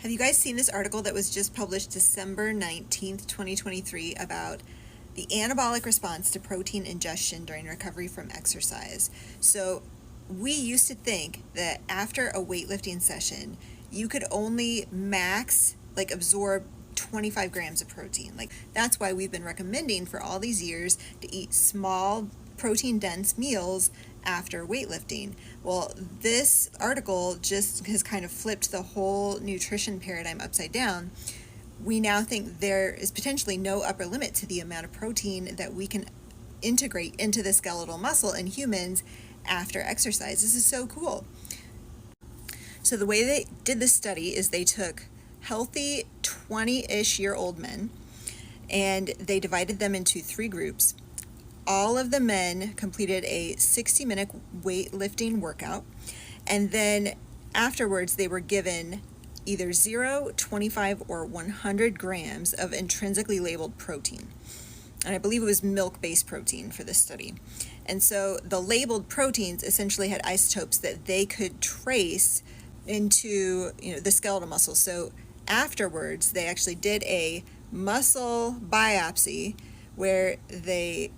Have you guys seen this article that was just published December 19th, 2023 about the anabolic response to protein ingestion during recovery from exercise? So we used to think that after a weightlifting session, you could only absorb 25 grams of protein. That's why we've been recommending for all these years to eat small protein dense meals after weightlifting. Well, this article just has kind of flipped the whole nutrition paradigm upside down. We now think there is potentially no upper limit to the amount of protein that we can integrate into the skeletal muscle in humans after exercise. This is so cool. So the way they did this study is they took healthy 20-ish year old men and they divided them into 3 groups. All of the men completed a 60-minute weightlifting workout, and then afterwards they were given either 0, 25, or 100 grams of intrinsically labeled protein. And I believe it was milk-based protein for this study. And so the labeled proteins essentially had isotopes that they could trace into the skeletal muscle. So afterwards they actually did a muscle biopsy where they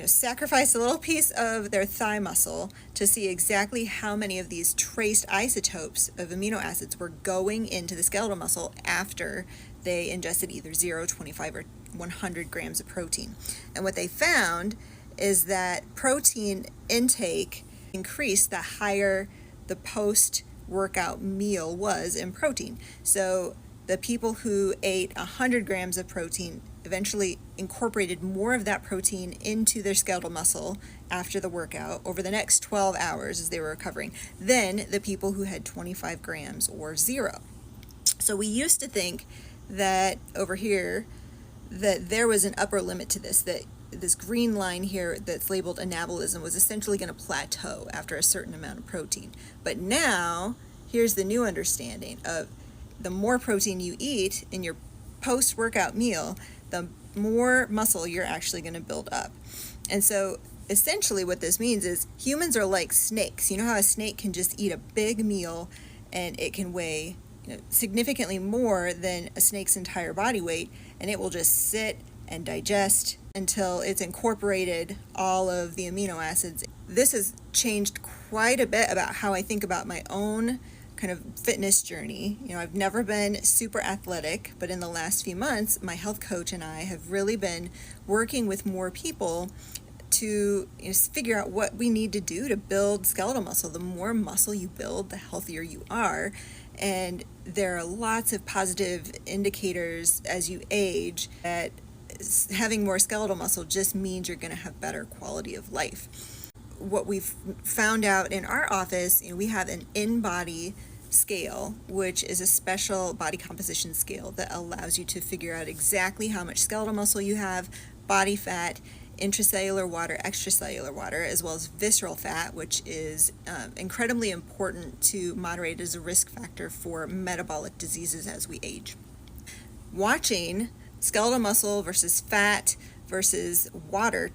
sacrificed a little piece of their thigh muscle to see exactly how many of these traced isotopes of amino acids were going into the skeletal muscle after they ingested either 0, 25, or 100 grams of protein. And what they found is that protein intake increased the higher the post-workout meal was in protein. So the people who ate 100 grams of protein eventually incorporated more of that protein into their skeletal muscle after the workout over the next 12 hours as they were recovering than the people who had 25 grams or 0. So we used to think that over here that there was an upper limit to this, that this green line here that's labeled anabolism was essentially going to plateau after a certain amount of protein. But now here's the new understanding of the more protein you eat in your post-workout meal, the more muscle you're actually going to build up. And so essentially what this means is humans are like snakes. You know how a snake can just eat a big meal and it can weigh significantly more than a snake's entire body weight, and it will just sit and digest until it's incorporated all of the amino acids. This has changed quite a bit about how I think about my own kind of fitness journey. I've never been super athletic, but in the last few months, my health coach and I have really been working with more people to figure out what we need to do to build skeletal muscle. The more muscle you build, the healthier you are. And there are lots of positive indicators as you age that having more skeletal muscle just means you're going to have better quality of life. What we've found out in our office, we have an in-body scale, which is a special body composition scale that allows you to figure out exactly how much skeletal muscle you have, body fat, intracellular water, extracellular water, as well as visceral fat, which is incredibly important to moderate as a risk factor for metabolic diseases as we age. Watching skeletal muscle versus fat versus water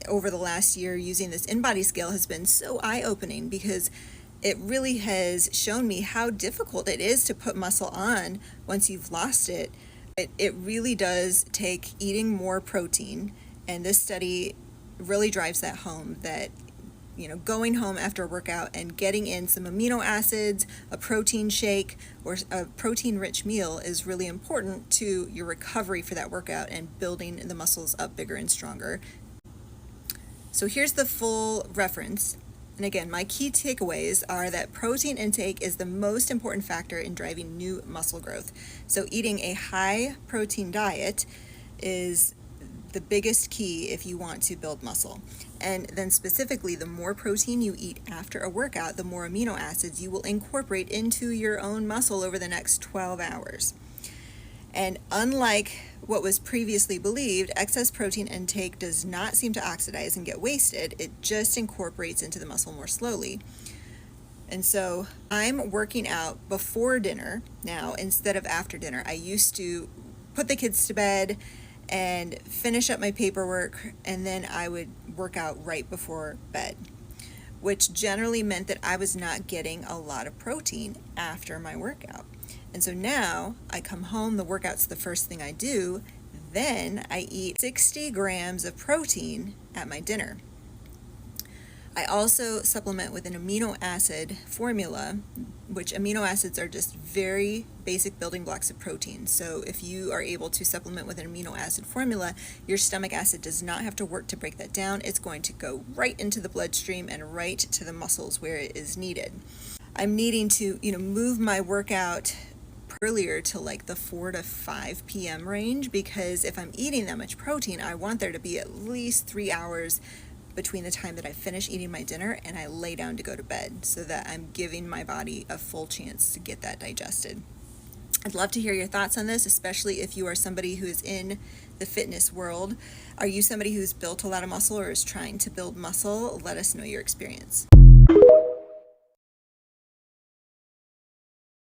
over the last year using this in-body scale has been so eye-opening, because it really has shown me how difficult it is to put muscle on once you've lost it. It really does take eating more protein, and this study really drives that home, that going home after a workout and getting in some amino acids, a protein shake, or a protein-rich meal is really important to your recovery for that workout and building the muscles up bigger and stronger. So here's the full reference. And again, my key takeaways are that protein intake is the most important factor in driving new muscle growth. So eating a high protein diet is the biggest key if you want to build muscle. And then specifically, the more protein you eat after a workout, the more amino acids you will incorporate into your own muscle over the next 12 hours. And unlike what was previously believed, excess protein intake does not seem to oxidize and get wasted. It just incorporates into the muscle more slowly. And so I'm working out before dinner now instead of after dinner. I used to put the kids to bed and finish up my paperwork, and then I would work out right before bed, which generally meant that I was not getting a lot of protein after my workout. And so now I come home, the workout's the first thing I do, then I eat 60 grams of protein at my dinner. I also supplement with an amino acid formula, which amino acids are just very basic building blocks of protein. So if you are able to supplement with an amino acid formula, your stomach acid does not have to work to break that down. It's going to go right into the bloodstream and right to the muscles where it is needed. I'm needing to, move my workout earlier to like the 4 to 5 p.m. range, because if I'm eating that much protein, I want there to be at least 3 hours between the time that I finish eating my dinner and I lay down to go to bed, so that I'm giving my body a full chance to get that digested. I'd love to hear your thoughts on this, especially if you are somebody who is in the fitness world. Are you somebody who's built a lot of muscle or is trying to build muscle? Let us know your experience.